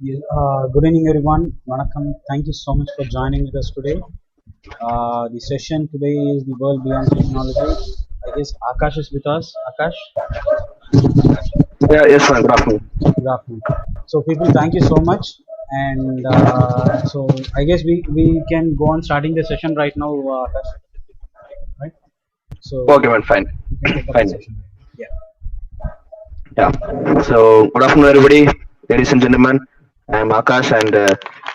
Yeah, good evening, everyone. Vanakkam. Thank you so much for joining with us today. The session today is the world beyond technology. I guess Akash is with us. Akash, Yeah, yes, ma'am. Good afternoon. good afternoon. So, people, thank you so much. And so, I guess we can go on starting the session right now, Akash. Right? Okay, So, man. Fine. we can take up the Fine. session. Yeah. Yeah. So, good afternoon, everybody, ladies and gentlemen. I'm Akash, and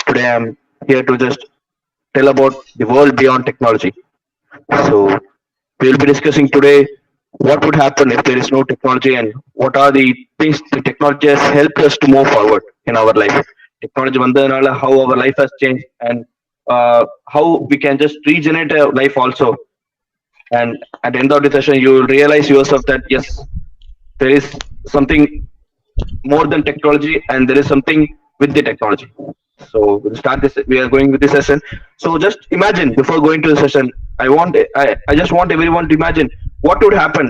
today I'm here to just tell about the world beyond technology. So, we'll be discussing today what would happen if there is no technology, and what are the things the technology has helped us to move forward in our life. Technology, வந்ததுனால how our life has changed, and how we can just regenerate our life also. And at the end of the session, you will realize yourself that yes, there is something more than technology, and there is something with the technology. So we'll start this. We are going with this session. So just imagine, before going to the session, I just want everyone to imagine what would happen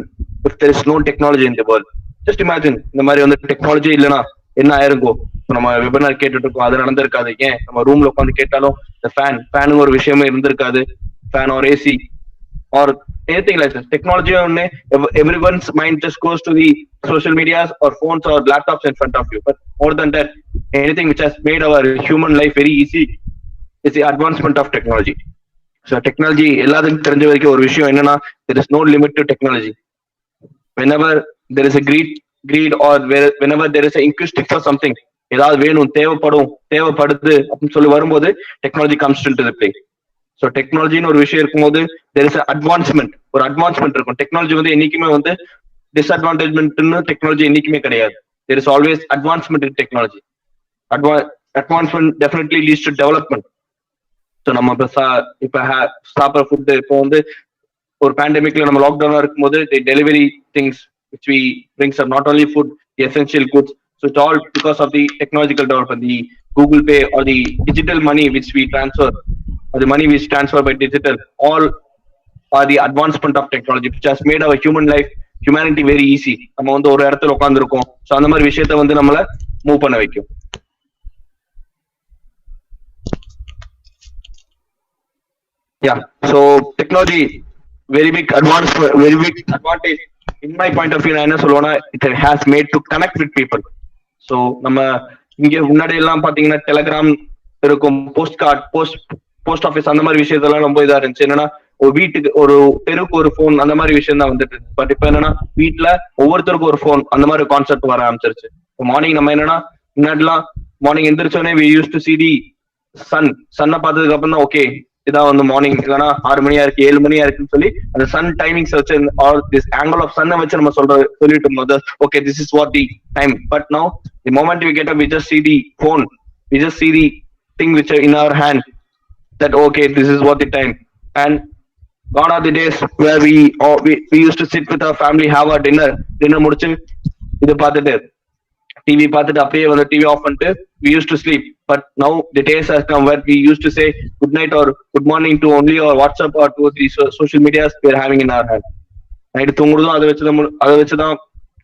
if there is no technology in the world. Just imagine, இந்த மாதிரி வந்து technology இல்லைன்னா என்ன ஆயிருக்கும். இப்போ நம்ம webinar கேட்டுட்டு இருக்கோம், அது நடந்திருக்காது. ஏன் நம்ம ரூம்ல உட்காந்து கேட்டாலும் இந்த ஃபேனுங்க ஒரு விஷயமே இருந்திருக்காது. Fan or AC or anything like this. Technology only, everyone's mind just goes to the social medias or phones or laptops in front of you. But more than that, anything which has made our human life very easy is the advancement of technology. So technology, எல்லாத்துக்கும் தெரிஞ்ச வரைக்கும் ஒரு விஷயம் என்னன்னா, there is no limit to technology. Whenever there is a greed or whenever there is a inquisitive for something, ஏதாவது வேணும், தேவைப்படுது அப்படின்னு சொல்லி வரும்போது technology comes into the play. So டெக்னாலஜின்னு ஒரு விஷயம் இருக்கும்போது தெர் இஸ் அட்வான்ஸ்மெண்ட் இருக்கும். டெக்னாலஜி வந்து என்னைக்குமே வந்து டிஸ்அட்வான்டேஜ்மெண்ட்னு டெக்னாலஜி என்னைக்குமே கிடையாது. There is always advancement in technology. Advancement definitely leads to development. So நம்ம இப்போ சாப்பிட்ற ஃபுட்டு இப்போ வந்து ஒரு பேண்டமிக்ல நம்ம லாக்டவுனா இருக்கும்போது delivery things which we brings up not only food, the essential goods. So it's all because of the technological development, the Google Pay or the digital money which we transfer, or the money which transfer by digital, all are the advancement of technology which has made our humanity very easy. நம்ம வந்து ஒரு இடத்துல உட்காந்துருக்கோம், so அந்த மாதிரி விஷயத்த வந்து நம்மள மூவ் பண்ண வைக்கும். Yeah, so technology very big advantage in my point of view. நான் என்ன சொல்லுவேன்னா, it has made to connect with people. So நம்ம இங்க முன்னாடி எல்லாம் பாத்தீங்கன்னா டெலிகிராம் இருக்கும், போஸ்ட் ஆஃபீஸ், அந்த மாதிரி விஷயத்தெல்லாம் ரொம்ப இதா இருந்துச்சு. என்னன்னா ஒரு வீட்டுக்கு ஒரு தெருக்கு ஒரு போன், அந்த மாதிரி விஷயம் தான் வந்துட்டு. பட் இப்ப என்னன்னா வீட்டுல ஒவ்வொருத்தருக்கும் ஒரு போன், அந்த மாதிரி கான்செப்ட் வர ஆரம்பிச்சிருச்சு. மார்னிங் நம்ம என்னன்னா முன்னாடிலாம் மார்னிங் எந்திரிச்சோடனே we used to see the சன்னை பார்த்ததுக்கு அப்புறம் தான் ஓகே இதான் வந்து மார்னிங், இல்லைன்னா 6 மணியா இருக்கு 7 மணியா இருக்குன்னு சொல்லி அந்த சன் டைமிங்ஸ் வச்சு ஆல் திஸ் ஆங்கிள் ஆஃப் சன்னை வச்சு நம்ம சொல்லிட்டு இருந்தோம். Okay, this is what the time. But now the moment we get up, we just see the phone, we just see the thing which are in our hand, that okay, this is what the time. And gone are the days where we used to sit with our family, have our dinner முடிச்சு இது பார்த்துட்டு TV பார்த்துட்டு அப்படியே வந்து TV off பண்ணிட்டு we used to sleep. But now the days has come where we used to say good night or good morning to only our WhatsApp or to the social medias we are having in our hand. Night தூங்குறதும் அதை வச்சுதான்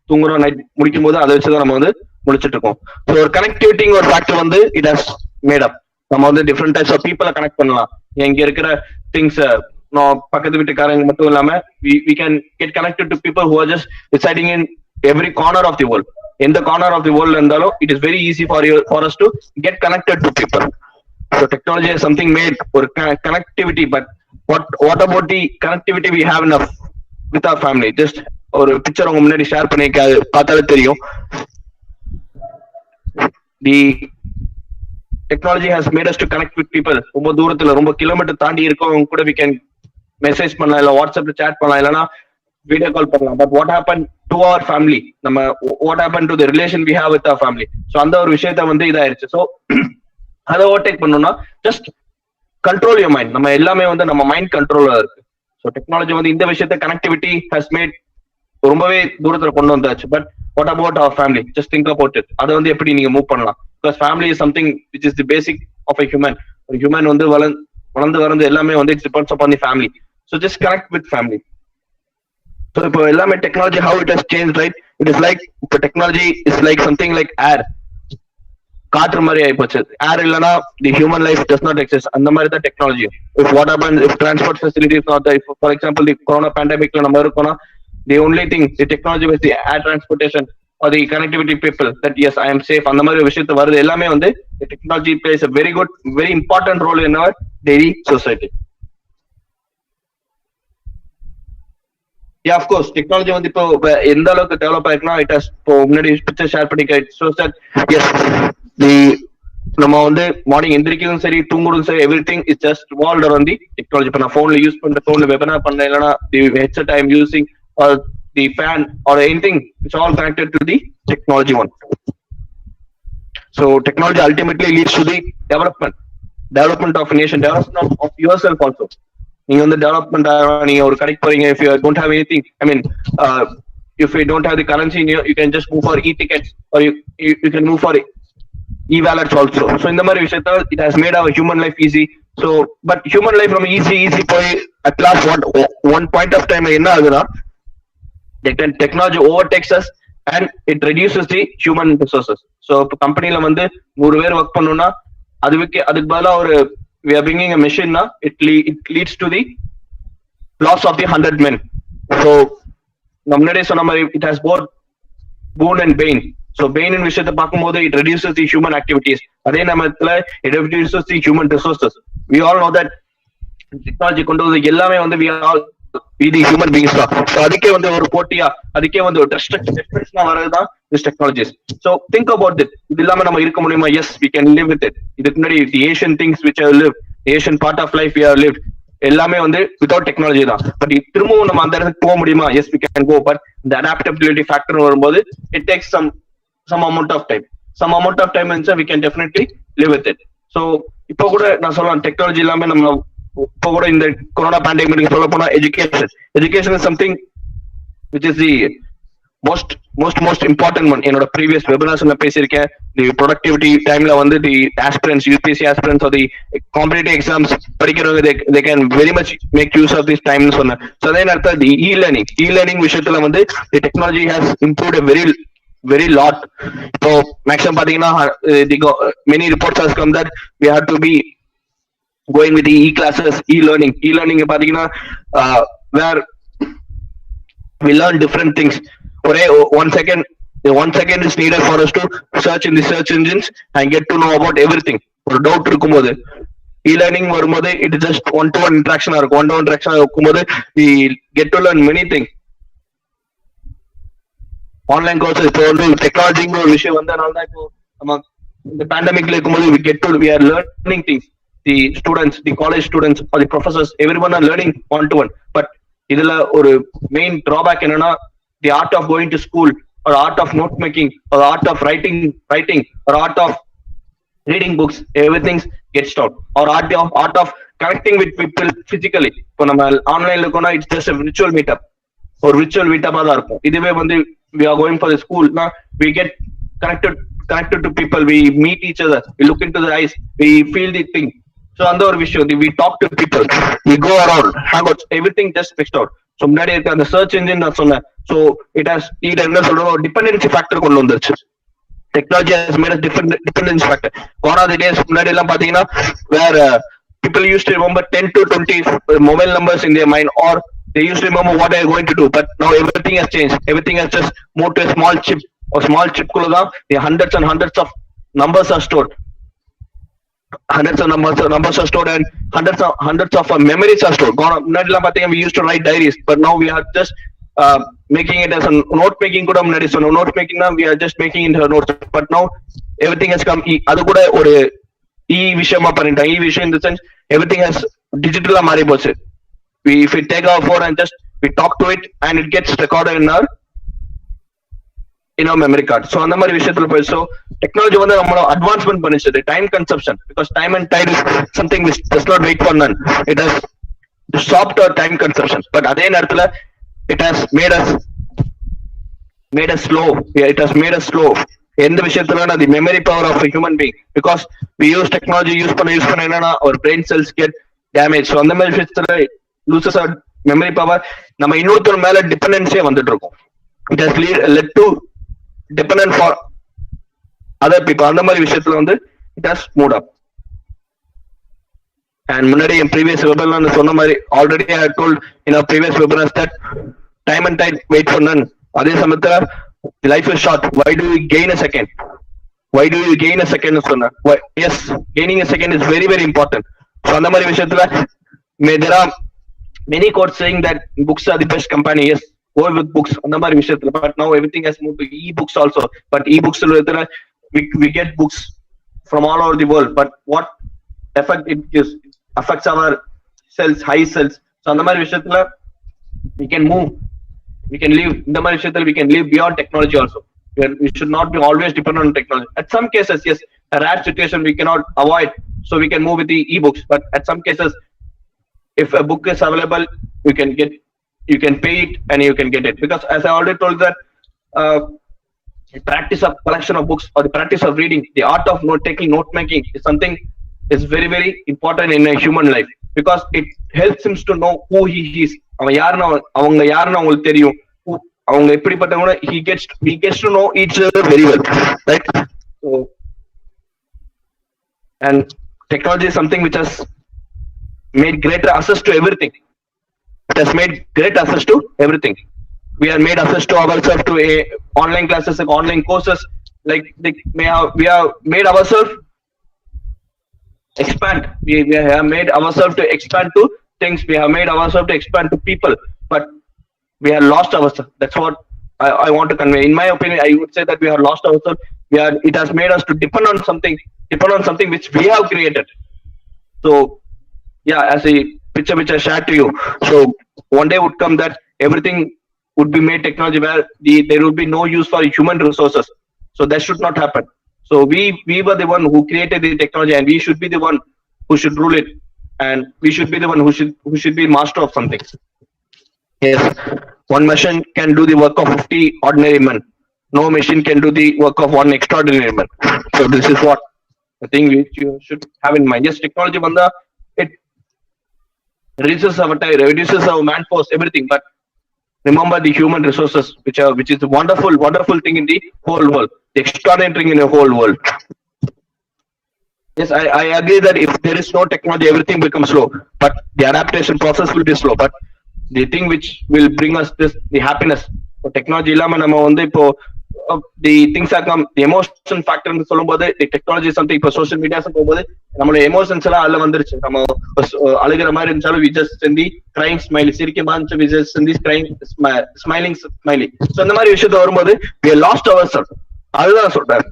தூங்குறோம், night முடிக்கும் போது அதை வச்சுதான் நம்ம வந்து முடிச்சிட்டு இருக்கோம். ஸோ ஒரு கனெக்டிவிட்டி ஒரு ஃபேக்டர் வந்து இட் ஹஸ் மேட் அப். நம்ம வந்து டிஃப்ரெண்ட் டைப்ஸ் ஆஃப் பீப்புளை கனெக்ட் பண்ணலாம். இங்க இருக்கிற திங்ஸ் பக்கத்து வீட்டுக்காரங்க மட்டும் இல்லாம we can get connected to people who are just residing in every corner of the world. எந்த கார்னர் ஆஃப் தி வேர்ல்ட்ல இருந்தாலும் it is very easy for us to get connected to people. So technology is something made ஒரு connectivity. But what about the connectivity we have enough with our family? Just ஒரு picture உங்க முன்னாடி share பண்ணிருக்காது, பார்த்தாலே தெரியும். The technology has made us to connect with people. ரொம்ப தூரத்துல, ரொம்ப kilometre தாண்டி இருக்கவங்க கூட we can மெசேஜ் பண்ணலாம், இல்ல வாட்ஸ்அப்ல சேட் பண்ணலாம், இல்லைன்னா வீடியோ கால் பண்ணலாம். But what happen to our family, நம்ம what happen to the relation we have with our family. So அந்த ஒரு விஷயத்த வந்து இதாயிருச்சு. ஸோ அதை ஓவர்டேக் பண்ணணும்னா ஜஸ்ட் கண்ட்ரோல் யுவர் மைண்ட். நம்ம எல்லாமே வந்து நம்ம மைண்ட் கண்ட்ரோல்ல இருக்கு. ஸோ டெக்னாலஜி வந்து இந்த விஷயத்த கனெக்டிவிட்டி ஹஸ் மேட் ரொம்பவே தூரத்துல கொண்டு வந்தாச்சு. But what about our family? Just think about it. அதை வந்து எப்படி நீங்க மூவ் பண்ணலாம்? Because family is something which is the basic of a human. ஒரு ஹியூமன் வந்து வளர்ந்து எல்லாமே வந்து it's depends upon the family. So just connect with family. So இப்போ எல்லாமே technology how it has changed, right? It is like இப்போ technology is like something like air. காற்று மாதிரி ஆயிப்போச்சு. ஏர் இல்லைன்னா தி human life does not exist. அந்த மாதிரி தான் technology. If what happens if transport facilities not there, for example the corona பேண்டமிக்ல நம்ம இருக்கோம்னா the only thing the technology with the air transportation or the connectivity people that is I am safe, அந்த மாதிரி விஷயத்து வருது. எல்லாமே வந்து technology plays a very good very important role in our daily society. Yeah, of course. Technology வந்து இப்போ எந்த அளவுக்கு டெவலப் ஆயிருக்குன்னா இட் ஹஸ் இப்போ முன்னாடி பிக்சர் ஷேர் பண்ணிக்க it shows that is the நம்ம வந்து மார்னிங் எந்திரிக்கிறதும் சரி தூங்குறதும் சரி everything is just walled around the technology. இப்போ நான் ஃபோன்ல யூஸ் பண்ற ஃபோன்ல வெபினார் பண்ண இல்லைன்னா the headset I am using or the fan or anything it's all connected to the technology one. So technology ultimately leads to the development of nation, development of yourself also. நீங்க வந்து development நீங்க ஒரு கடைக்கு போறீங்க, if you don't have anything, I mean if you don't have the currency in you can just move for e-tickets or you can move for e-wallets also. So in the mari vishayatha it has made our human life easy. So but human life from easy poi at last one point of time enna aguna technology overtakes us and it reduces the human resources. So company la வந்து 100 பேர் work பண்ணனும்னா அதுக்கு பதிலா ஒரு we are bringing a machine na it leads to the loss of the 100 men. So நம்மளே சொன்ன மாதிரி it has both boon and bane. So bane in விஷயத்தை பார்க்கும்போது it reduces the human activities, அதே நேரத்துல it reduces the human resources. We all know that technology கொண்டு வந்து எல்லாமே வந்து we all we the human beings தான். So அதுக்கே வந்து ஒரு போட்டியா அதுக்கே வந்து ஒரு ரெஸ்ட்ரிக்ஷனா வரதுதான் this technologies. So think about it. இது இல்லாம நம்ம இருக்க முடியுமா? Yes, we can live with it. இதுக்கு முன்னாடி the Asian things which I have lived, Asian part of life we have lived, எல்லாமே வந்து வித்வுட் டெக்னாலஜி தான். பட் திரும்பவும் நம்ம அந்த இடத்துக்கு போக முடியுமா? Yes we can go. But இந்த அடாப்டபிலிட்டி ஃபேக்டர் வரும்போது it takes some amount of time we can definitely live with it. So இப்போ கூட நான் சொல்லலாம் டெக்னாலஜி இல்லாம நம்ம இப்போ கூட இந்த கொரோனா பேண்டமிக் சொல்ல போனா education is something which is the most important one. என்னோட ப்ரீவியஸ் வெபினார்ஸ் நான் பேசியிருக்கேன். தி ப்ரொடக்டிவிட்டி டைம்ல வந்து தி ஆஸ்பிரன்ஸ் யூபிஎஸ்சி ஆஸ்பிரன்ஸ் ஆர் தி காம்படிட்டிவ் எக்ஸாம்ஸ் படிக்கிறவங்க they can very much make use of this time னு சொன்னேன். ஸோ அதே நேரத்தில் தி இ-லேர்னிங் விஷயத்துல வந்து தி technology has improved very lot. இப்போ மேக்ஸிமம் பாத்தீங்கன்னா many reports has come that we have to be going with the e-classes, e-learning பாத்தீங்கன்னா where we learn different things. One second is needed for us to search in the search engines and get to know about everything. ஒரு doubt இருக்கும்போது e-learning வரும்போது it is just one-to-one interaction இருக்கும்போது we get to learn many things. Online courses இப்போ வந்து டெக்னாலஜிங்கிற ஒரு விஷயம் வந்ததுனால தான் இப்போ நம்ம இந்த பேண்டமிக்ல இருக்கும்போது we are learning things. The students, the college students or the professors, everyone are learning one-to-one. But இதுல ஒரு மெயின் டிராபேக் என்னன்னா the art of going to school or art of note making or art of writing or art of reading books, everything gets stopped. Or art of connecting with people physically. இப்போ நம்ம ஆன்லைன்ல இருக்கோம்னா it's just a virtual meetup or virtual meetup தான் இருக்கும். இதுவே வந்து we are going for the school na we get connected to people, we meet each other, we look into the eyes, we feel the thing. So அந்த ஒரு விஷயம் we talk to people, we go around hangouts, everything just fixed out. So முன்னாடி இருக்க அந்த search engine நான் சொன்னேன். So it has என்ன சொல்றோம் டிபெண்டன்சி ஃபேக்டர் கொண்டு வந்துருச்சு. Technology has made a different dependence factor. Gone are the days முன்னாடி எல்லாம் பாத்தீங்கன்னா where people used to remember 10 to 20 mobile numbers in their mind, or they used to remember what they are going to do. But now everything has changed. Everything has just moved to a small chip. Or small chip kulla da the hundreds and hundreds of numbers are stored. Hundreds of numbers are stored, and hundreds of memories are stored. Munnadi la pathinga we used to write diaries, but now we are just making it as a note making kuda munnadi so note making na we are just making into notes. But now everything has come adu kuda oru vishayama pannita. Vishayam in the sense everything has digital ah mari pochu. If we take our phone and just we talk to it and it gets recorded in our memory card. So அந்த மாதிரி விஷயத்துல போய் so technology வந்து நம்மள advancement பண்ணிச்சு. Time consumption, because time and tide is something which does not wait for none. It has stopped our time consumption. But அதே நேரத்துல it has made us slow. It has made us slow. எந்த விஷயத்துல the memory power of a human being, because we use technology use பண்ண என்னன்னா our brain cells get damaged. So அந்த மாதிரி விஷயத்துல loses our memory power. நம்ம இன்னொருத்தர் மேல டிபெண்டன்ஸே வந்துட்டு இருக்கோம். It has led to dependent for other people. அந்த மாதிரி விஷயத்துல வந்து it has moved up. And முன்னாடி என் previous webinar சொன்ன மாதிரி already I had told in our previous webinars that time and tide wait for none. அதே சமயத்துல life is short. Why do we gain a second? Why do you gain a second? சொன்ன yes, gaining a second is very very important. So அந்த மாதிரி விஷயத்துல there are many quotes saying that books are the best company. Yes, go with books அந்த மாதிரி விஷயத்துல. But now everything has moved to e-books also. But e-books we get books from all over the world. But what effect it gives? Affects our cells, high cells. So அந்த மாதிரி விஷயத்துல we can move, we can live. இந்த மாதிரி விஷயத்துல we can live beyond technology also. We should not be always dependent on technology. At some cases, yes, a rare situation we cannot avoid, so we can move with the e-books. But at some cases, if a book is available, you can pay it and you can get it. Because as I already told that the practice of collection of books or the practice of reading, the art of note making is something is very very important in a human life, because it helps him to know who he is. அவன் யாருன்னு அவங்க யாருன்னு அவங்களுக்கு தெரியும், அவங்க எப்படிப்பட்டவங்க. he gets to know each other very well, right? So, and technology is something which has made greater access to everything. It has made great access to everything. We are made access to ourselves to online classes and online courses. Like we have made ourselves expand. We have made ourselves to expand to things. We have made ourselves to expand to people. But we have lost ourselves. That's what I want to convey. In my opinion, I would say that we have lost ourselves. It has made us to depend on something which we have created. So yeah, as a picture which I shared to you. So one day would come that everything would be made technology, where there would be no use for human resources. So that should not happen. So we were the one who created the technology, and we should be the one who should rule it, and we should be the one who should be master of something. Yes, one machine can do the work of 50 ordinary men. No machine can do the work of one extraordinary man. So this is what the thing which you should have in mind. Yes, technology banda, it reduces our time, reduces our manforce, everything. But remember the human resources, which is a wonderful thing in the whole world, the extraordinary thing in the whole world. Yes, I agree that if there is no technology, everything becomes slow. But the adaptation process will be slow. But the thing which will bring us the happiness, for technology illama nama vandu ipo the things are come, the emotion factor nu solumbodhu, the technology is something. Ipo social media se pogumbodhu nammala emotions ella alla vandiruchu. Nama alugira mari irundhalu we just send the crying smiley, sirikka manchu we just send the crying smiling smiley. So அந்த மாதிரி விஷயத்தை வரும்போது we have lost ourselves. அதுதான் சொல்றேன்.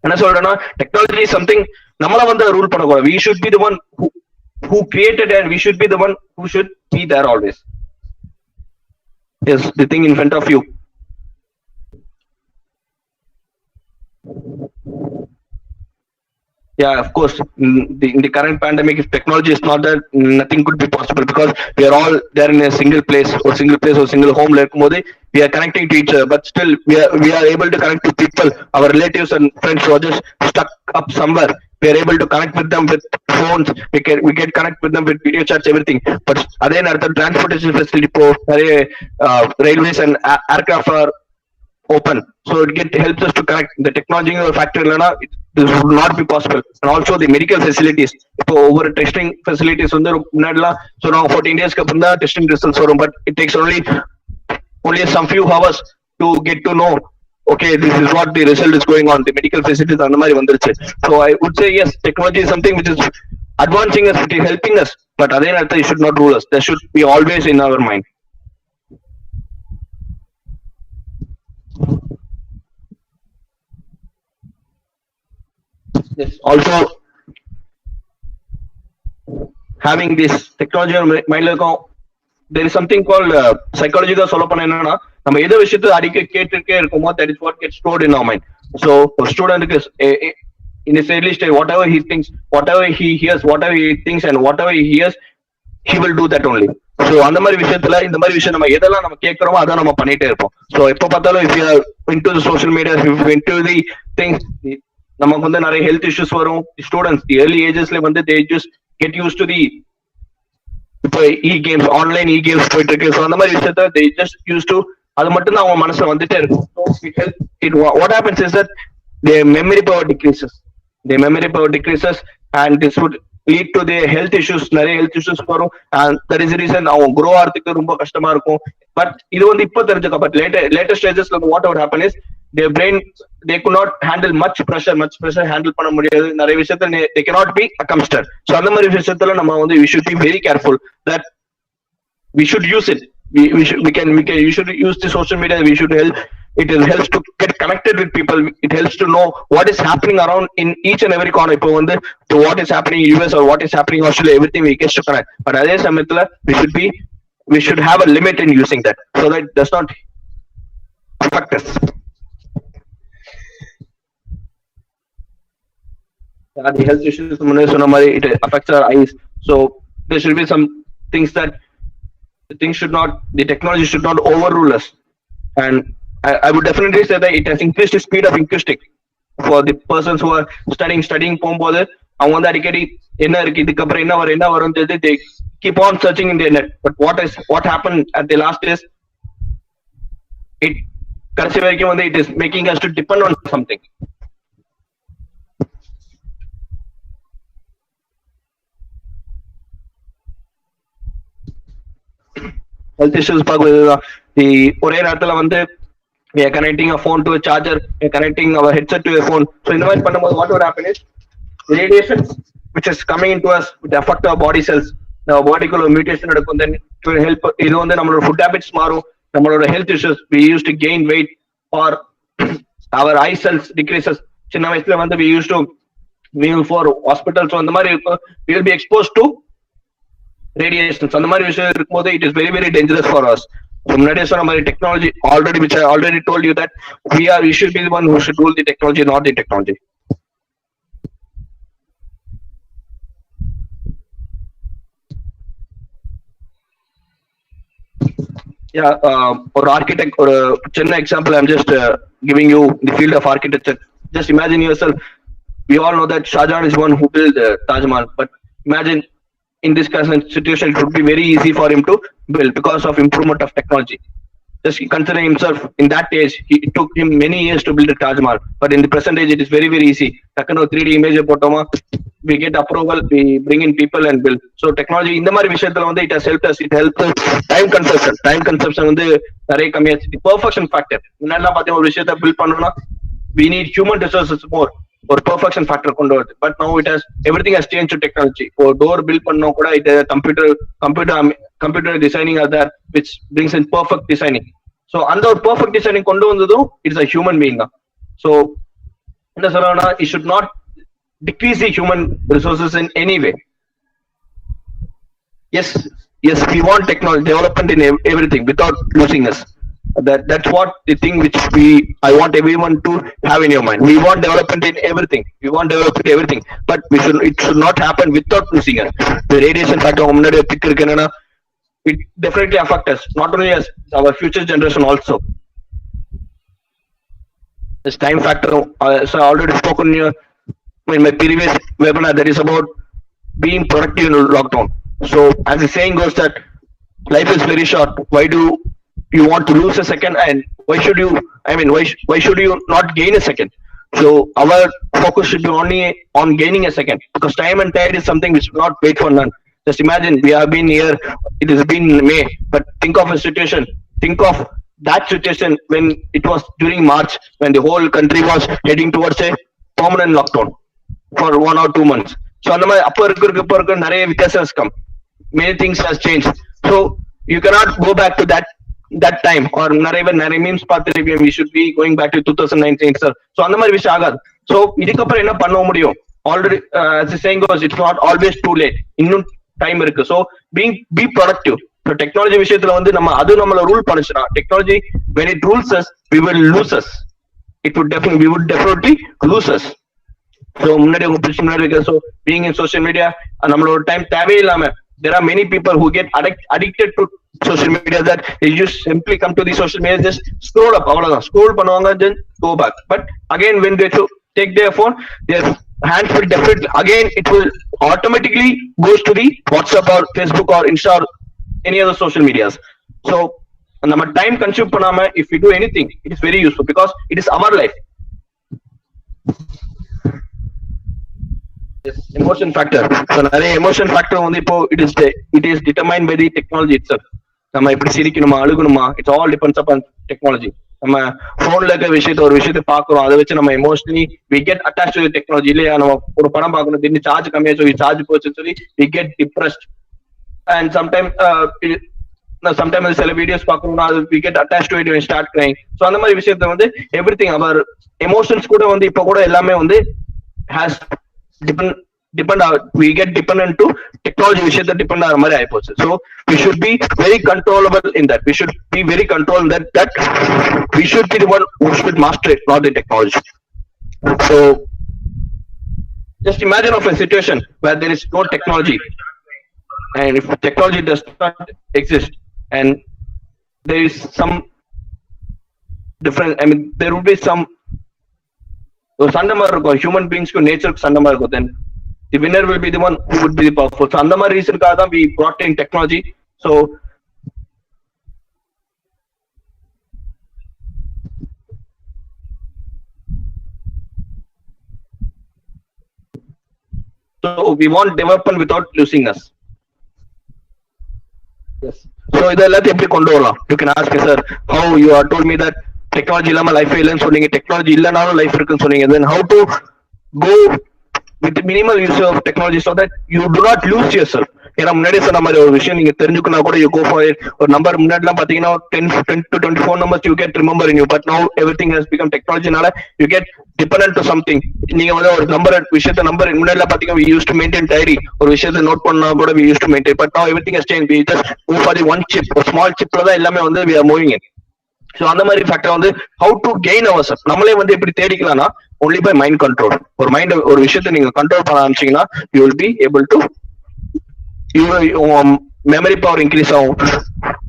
என்ன சொல்றேன்னா, technology is something நம்மள வந்து ரூல் பண்ணக்கூடாது. We should be the one who created, and we should be the one who should be there always. Yes, the thing in front of you. Yeah, of course. In the current pandemic, if technology is not there, nothing could be possible, because we are all there in a single place or single home. We are connecting to each other, but still we are able to connect to people, our relatives and friends who are just stuck up somewhere. We are able to connect with them with phones. We can connect with them with video chats, everything. But again, at the transportation facility, railways and aircraft are open, so it helps us to connect. The technology or factory this would not be possible. And also the medical facilities, over testing facilities so now 14 days testing results varum, but it takes only some few hours to get to know, okay, this is what the result is going on. The medical facilities அந்த மாதிரி வந்துருச்சு. So I would say yes, technology is something which is advancing us, it is helping us, but அதே நேரத்துல it should not rule us. That should be always in our mind. Yes, also having this technology on mind, there is something called psychology da சொல்ல போனா என்னன்னா, நம்ம எதை விஷயத்தை அடிக்க கேட்டுட்டே இருக்கோமோ, that is what gets stored in our mind. So a student is in his early stage, whatever he thinks, whatever he hears, whatever he thinks and whatever he hears, he will do that only. So அந்த மாதிரி விஷயத்துல இந்த மாதிரி விஷயம் நம்ம எதெல்லாம் நம்ம கேட்கிறோமோ அதான் நம்ம பண்ணிட்டே இருப்போம். So எப்ப பார்த்தாலும் if you are into the social media, if you are into the things, நமக்கு வந்து நிறைய ஹெல்த் இஷ்யூஸ் வரும். ஸ்டூடெண்ட்ஸ் தி ஏர்லி ஏஜஸ்ல வந்து they just get used to the இப்போ கேம்ஸ், ஆன்லைன் கேம்ஸ் போயிட்டு இருக்கு. ஸோ அந்த மாதிரி விஷயத்த they just used to, அது மட்டும் தான் அவங்க மனசுல வந்துட்டே இருக்கும். So it what happens is that their memory power decreases. Their memory power decreases, and this would lead to their health issues. நிறைய health issues வரும், and that is the reason அவங்க grow ஆகிறதுக்கு ரொம்ப கஷ்டமா இருக்கும். பட் இது வந்து இப்போ தெரிஞ்சுக்க, பட் லேட்டர் ஸ்டேஜஸ்ல what would happen is their brain, they could not handle much pressure handle பண்ண முடியாது. நிறைய விஷயத்துல they cannot be accustomed. So அந்த மாதிரி விஷயத்துல நம்ம வந்து we should be very careful that we should use it. We should use the social media. We should help. It helps to get connected with people. It helps to know what is happening around in each and every corner. இப்போ வந்து to what is happening in US or what is happening in Australia, everything we get to connect. But அதே சமயத்துல we should have a limit in using that, so that it does not affect us. The health issues, it affects our eyes. So there should be some things that the technology should not overrule us. And I would definitely say that it has increased the speed of linguistic for the persons who are studying போகும்போது அவங்க வந்து அடிக்கடி என்ன இருக்கு இதுக்கப்புறம் என்ன வரும் they keep on searching in the net. But what happened at the last is it கடைசி வரைக்கும் வந்து it is making us to depend on something. Health issues ஒரே நேரத்துல வந்து we are connecting a phone to a charger, we are connecting our headset to a phone. So இந்த மாதிரி பண்ணும்போது what would happen is the radiation which is coming into us would affect our body cells. Our bodyக்குள்ள mutation நடக்கும். Then it will help. இது வந்து நம்மளோட food habits மாறும், நம்மளோட health issues, we used to gain weight or our eye cells decreases. சின்ன வயசுல வந்து we used to meal for hospitals. So அந்த மாதிரி we will be exposed to radiations. அந்த மாதிரி விஷயம் இருக்கும்போது it is very very dangerous for us. So முன்னாடியே சொன்ன மாதிரி technology already, which I already told you that we should be the one who should rule the technology, not the technology. Yeah, or architect, or சின்ன example I'm just giving you the field of architecture. Just imagine yourself, we all know that Shah Jahan is one who built Taj Mahal, but imagine in this current situation it would be very easy for him to build because of improvement of technology. Just considering himself in that age, it took him many years to build a Taj Mahal, but in the present age it is very very easy. Takano 3D image potoma, we get approval, we bring in people and build. So technology இந்த மாதிரி விஷயத்துல வந்து it has helped us. It helped time consumption வந்து நிறைய கம்மியாச்சு. The perfection factor, முன்னாடிலாம் பார்த்தீங்கன்னா ஒரு விஷயத்தை build பண்ணணும்னா we need human resources more, ஒரு perfection factor கொண்டு வருது. But now everything has changed to technology. ஒரு door build பண்ணோம் கூட it computer designing are there, which brings in perfect designing. So அந்த ஒரு perfect designing கொண்டு வந்ததும் it's a human being தான். So என்ன சொல்றேன்னா it should not decrease the human resources in any way. Yes, we want technology development in everything without losing us. That's what the thing which I want everyone to have in your mind. We want development in everything. But it should not happen without losing us. The radiation factor, it definitely affects us, not only us, our future generation also. This time factor, so I already spoken in my previous webinar, that is about being productive in lockdown. So as the saying goes that life is very short. Why do you want to lose a second, and why should you not gain a second? So our focus should be only on gaining a second, because time and tide is something which will not wait for none. Just imagine, we have been here, it has been May, but think of that situation when it was during March, when the whole country was heading towards a permanent lockdown for 1 or 2 months. So அந்த மாதிரி அப்போ இருக்க நிறைய வித்தியாசம் come. Many things has changed. So you cannot go back to that time, or நிறைய memes பார்த்து we should be going back to 2019 sir. So அந்த மாதிரி விஷயம் ஆகாது. So இதுக்கப்புறம் என்ன பண்ண முடியும்? Already as the saying goes, it's not always too late. இன்னும் டைம் இருக்கு. So be productive. So technology விஷயத்துல வந்து நம்மள rule பண்ணுச்சுனா, technology when it rules us, we will lose us. We would definitely lose us. So முன்னாடி உங்க முன்னாடி இருக்கு. So being in social media, நம்மளோட டைம் தேவையில்லாம, there are many people who get addicted to social media, that they just simply come to the social media, just scroll up, அவ்வளவுதான், scroll பண்ணுவாங்க, then go back. But again when they take their phone, their hands will definitely, again it will automatically goes to the WhatsApp or Facebook or Insta or any other social medias. So நம்ம time consume பண்ணாம if we do anything, it is very useful, because it is our life. Yes, emotion factor. So நிறைய emotion factor வந்து இப்போ it is determined by the technology itself. நம்ம இப்படி சிரிக்கணுமா அழுகணுமா it's all depends upon technology. நம்ம போன்ல இருக்க ஒரு விஷயத்தை பாக்குறோம், அதை வச்சு நம்ம emotionally we get attach to technology. இல்லையா, நம்ம ஒரு படம் பார்க்கணும், திடீர்னு சார்ஜ் கம்மியா சொல்லி சார்ஜ் போச்சுன்னு சொல்லி we get depressed. And sometime சில வீடியோஸ் பார்க்கணும்னா அது we get attach to it start crying. So அந்த மாதிரி விஷயத்த வந்து எவ்ரி திங் அவர் எமோஷன்ஸ் கூட வந்து இப்போ கூட எல்லாமே வந்து has we get dependent to technology விஷயத்தை டிபெண்ட் ஆகிற மாதிரி ஆயிப்போச்சு. So we should be very controllable in that. We should be very controlled that we should be the one who should master it, not the technology. So just imagine of a situation where there is no technology, and if technology does not exist and there is some different, I mean there would be some சண்டை மாதிரி இருக்கும், human பீயிங்ஸ்க்கு நேச்சருக்கு சண்டை மாதிரி இருக்கும். Then the winner will be the one who would be the powerful. So அந்த மாதிரி ரீசனுக்காக தான் we brought in technology. So we want development without losing us. Yes. So இதெல்லாம் எப்படி கொண்டு வரலாம்? You can ask me, sir, how you are told me that technology இல்லாம life இல்லைன்னு சொன்னீங்க, டெக்னாலஜி இல்லைனாலும் லைஃப் இருக்குன்னு சொன்னீங்க. Then how to go with the minimal use of technology so that you do not lose yourself. ஏன்னா முன்னாடி சொன்ன மாதிரி ஒரு விஷயம் நீங்க தெரிஞ்சுக்கனா கூட you go for it. ஒரு நம்பர் முன்னாடி எல்லாம் பாத்தீங்கன்னா 10 to 24 numbers you get remember in you, but now everything has become technology. நால you get dependent to something. நீங்க வந்து ஒரு விஷயத்த நம்பர் முன்னாடி எல்லாம் பாத்தீங்கன்னா we used to maintain diary. ஒரு விஷயத்தை நோட் பண்ணா கூட we used to maintain, but now everything has changed. We just go for the one chip, ஒரு small chipல தான் எல்லாமே வந்து we are moving in. So அந்த மாதிரி ஃபேக்டர் வந்து how to gain our self நம்மளே வந்து எப்படி தேடிக்கலாம்னா ஒன்லி பை மைண்ட் கண்ட்ரோல். ஒரு மைண்ட் ஒரு விஷயத்தை நீங்க கண்ட்ரோல் பண்ண ஆரம்பிச்சீங்கன்னா you will be able to memory power increase ஆகும்,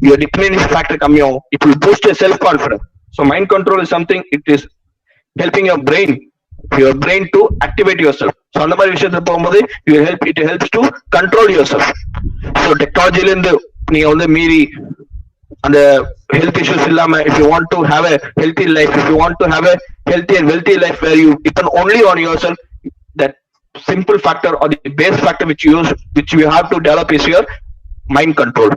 யுவர் டிபெண்டன்ஸ் ஃபேக்டர் கம்மியாகும், it will boost yourself confidence. So mind control is something it is helping your brain to activate yourself. So அந்த மாதிரி விஷயத்துல போகும்போது it helps to control yourself. So டெக்னாலஜில இருந்து நீங்க வந்து மீறி அந்த health issues illama, if you want to have a healthy life, if you want to have a healthy and wealthy life where you depend only on yourself, that simple factor or the base factor which you have to develop is your mind control.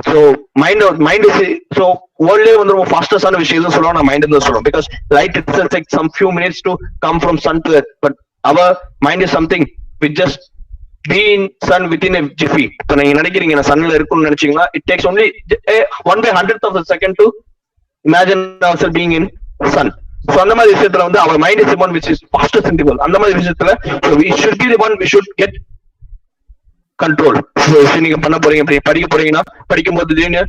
So mind is so only வந்து ரொம்ப ஃபாஸ்டஸ்டான விஷயம் தான் சொல்லுவோம், நான் mind தான் சொல்லுவோம். because light itself takes some few minutes to come from sun to earth, but our mind is something which just be in sun within a jiffy. இப்போ நீங்க நினைக்கிறீங்க நான் சன்ல இருக்கும்னு நினைச்சீங்கன்னா it takes only 1/100th of a second to imagine ourselves being in sun. So அந்த மாதிரி விஷயத்துல வந்து our mind is the one which is fastest in the world. அந்த மாதிரி விஷயத்துல so we should be the one we should get control. So நீங்க பண்ண போறீங்க, படிக்க போறீங்கன்னா படிக்கும்போது திடீர்னு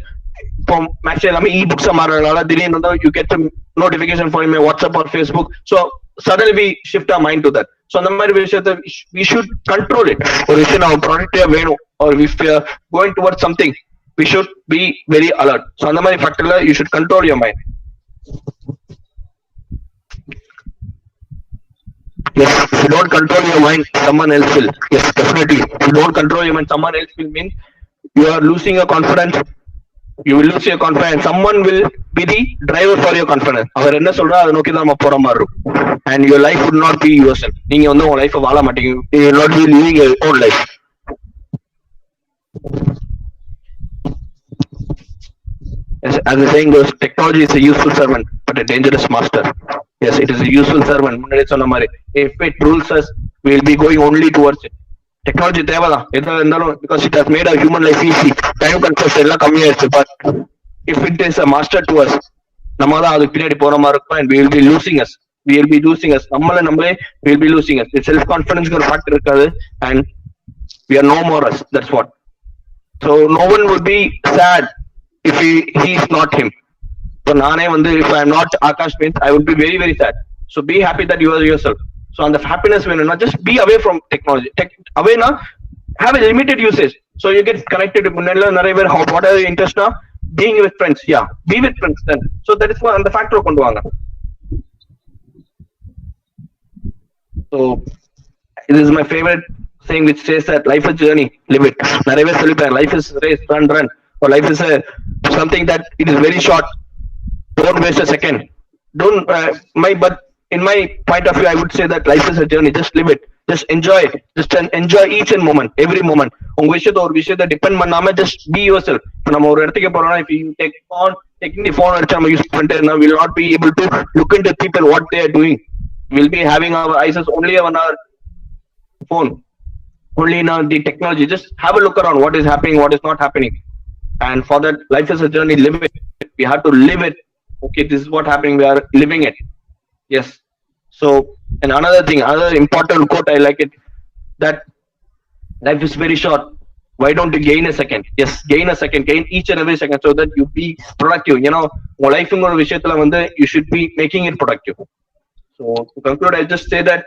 இப்போ மேக்ஸ் எல்லாமே இ புக்ஸா மாறதுனால திடீர்னு வந்து you get a notification from your WhatsApp or Facebook. So suddenly we shift our mind to that. So அந்த மாதிரி விஷயத்தை we should control it. ஒரு விஷயம் நம்ம ப்ராடக்டே வேணும் or if we are going towards something we should be very alert. So அந்த மாதிரி ஃபேக்டர்ல you should control your mind. Yes, if you don't control your mind, someone else will. Yes, definitely. If you don't control your mind, someone else will mean you are losing your confidence. You will lose your confidence. Someone will be the driver for your confidence. அவர் என்ன சொல்றா அதை நோக்கி தான் நம்ம போற மாதிரி இருக்கும். And your life would not be yourself. நீங்க வந்து உங்க லைஃபை வாழ மாட்டீங்க. You will not be living your own life. Yes, as the saying goes, technology is a useful servant but a dangerous master. Yes, it is a useful servant. முன்னாடி சொன்ன மாதிரி if it rules us, we will be going only towards it. Technology தேவைதான் எதா இருந்தாலும், because it has made our human life easy. Time consumption எல்லாம் கம்மியாயிருச்சு. But if it is a master to us, நம்ம தான் அதுக்கு பின்னாடி போற மாதிரி இருக்கும். And we will be losing us. நம்மளே we will be losing us. Self confidence ஒரு ஃபேக்டர் இருக்காது and we are no more us. That's what. So no one will be sad if he is not him. So நானே வந்து if I am not Akash means I would be very very sad. So be happy that you are yourself. So அந்த happiness வேணும்னா just be away from technology. Awayனா have a limited usage. So you get connected. முன்னாடில நிறைய பேர் what are your interest now? Being with friends. Yeah, be with friends then. So that is அந்த factor கொண்டு வாங்க. So this is my favorite saying which says that life is journey, live it. நிறைய பேர் சொல்லிப்பாங்க life is race, run. Or life is something that it is very short. Don't waste a second. Don't but in my point of view, I would say that life is a journey. Just live it. Just enjoy it. Just enjoy each and moment, every moment. உங்க விஷயத்த ஒரு விஷயத்த depend பண்ணாம just be yourself. இப்போ நம்ம ஒரு இடத்துக்கு போறோம்னா, if you take on taking the phone அடிச்சு நம்ம யூஸ் பண்ணிட்டு இருந்தா, we will not be able to look into people what they are doing. We'll be having our eyes only on our phone, only in the technology. Just have a look around what is happening, what is not happening. And for that, life is a journey. Live it. We have to live it. Okay, this is what happening. We are living it. Yes. So, and another thing, another important quote, I like it, that life is very short. Why don't you gain a second? Yes, gain a second, gain each and every second so that you be productive. உங்க லைஃப்ங்கிற ஒரு விஷயத்துல you should be making it productive. So to conclude, I just say that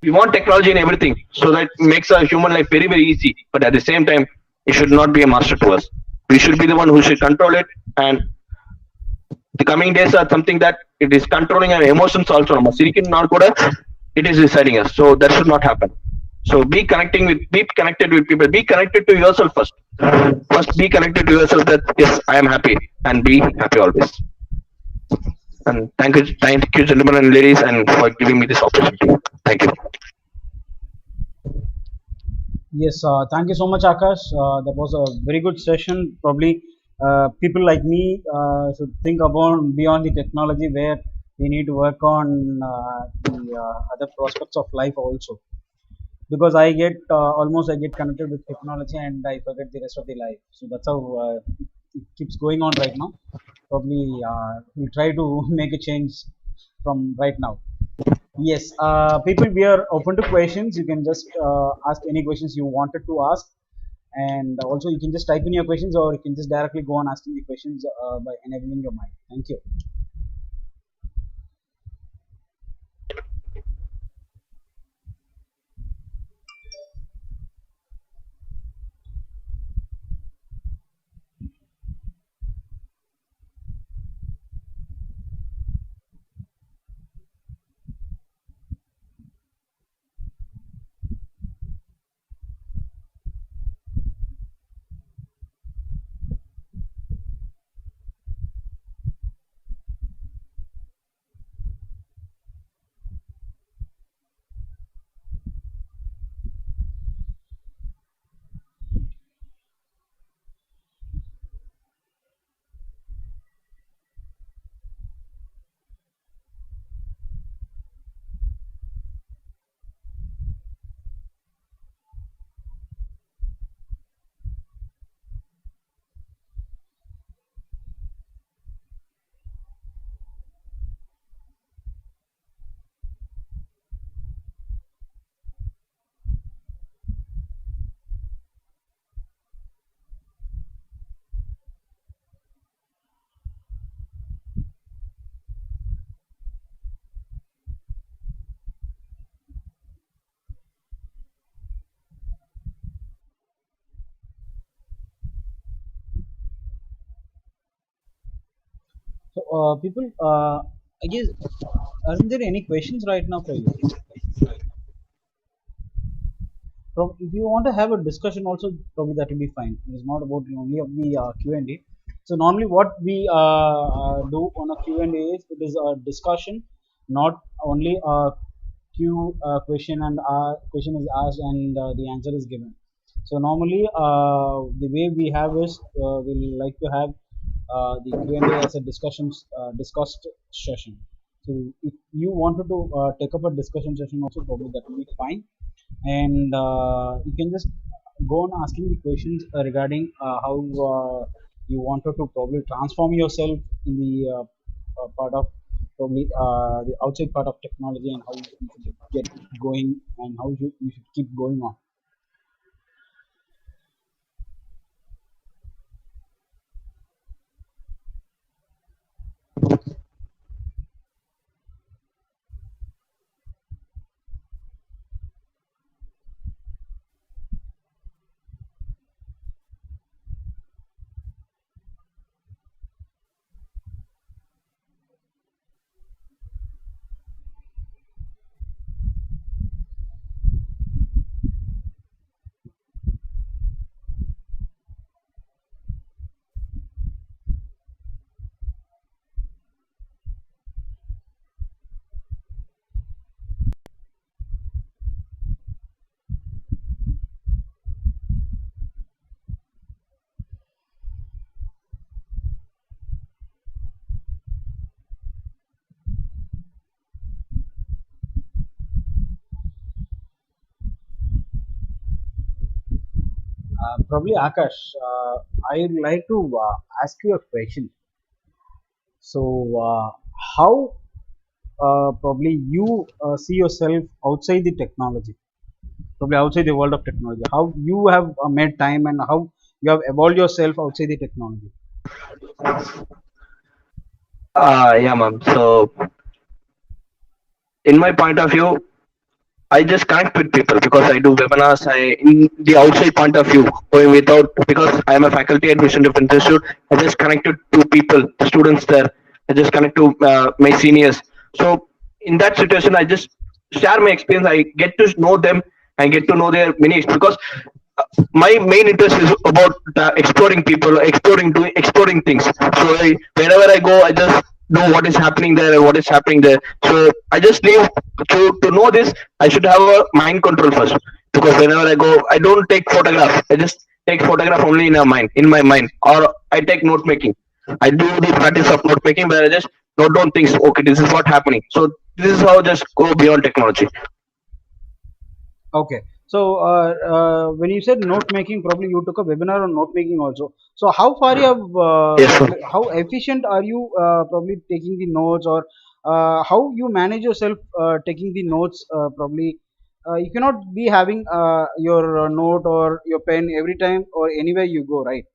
we want technology in everything so that makes our human life very, very easy. But at the same time, it should not be a master to us. We should be the one who should control it. And the coming days are something that it is controlling our emotions also. It is deciding us. So that should not happen. So be connected with people. Be connected to yourself first. First, be connected to yourself that yes, I am happy, and be happy always. And thank you, gentlemen and ladies, and for giving me this opportunity. Thank you. Yes, thank you so much, Akash. That was a very good session. Probably people like me should think about beyond the technology, where we need to work on the other prospects of life also. Because I get connected with technology and I forget the rest of the life. So that's how it keeps going on right now. Probably we'll try to make a change from right now. Yes, people, we are open to questions. You can just ask any questions you wanted to ask, and also you can just type in your questions, or you can just directly go on asking the questions by enabling your mic. Thank you. So, people, I guess, aren't there any questions right now for you? If you want to have a discussion also, probably that will be fine. It's not about only of the Q&A. So normally what we do on a Q&A is it is a discussion, not only a question, and question is asked and the answer is given. So normally the way we have is we like to have the Q&A as a discussed session. So if you wanted to take up a discussion session also, probably that will be fine. And you can just go on asking the questions regarding how you wanted to probably transform yourself in the part of probably the outside part of technology, and how you should get going, and how you should keep going on. Probably Akash, I'd like to ask you a question. So, how probably you see yourself outside the technology, probably outside the world of technology? How you have made time and how you have evolved yourself outside the technology? Yeah, ma'am. So, in my point of view, I just connect with people because I do webinars. In the outside point of view, going without because I am a faculty at Mission Different Institute. I just connected to people, students there. I just connect to my seniors. So in that situation, I just share my experience. I get to know them and get to know their many because my main interest is about exploring people, exploring things. So wherever I go, I just know what is happening there and what is happening there. So I just need to know this. I should have a mind control first because whenever I go, I don't take photograph. I just take photograph only in my mind, or I take note making. I do the practice of note making where I just note down things. Okay, this is what happening. So this is how I just go beyond technology. Okay. So, when you said note making, probably you took a webinar on note making also. So, how far you have, Yes, sir. probably, how efficient are you probably taking the notes, or how you manage yourself taking the notes? Probably, you cannot be having your note or your pen every time or anywhere you go, right?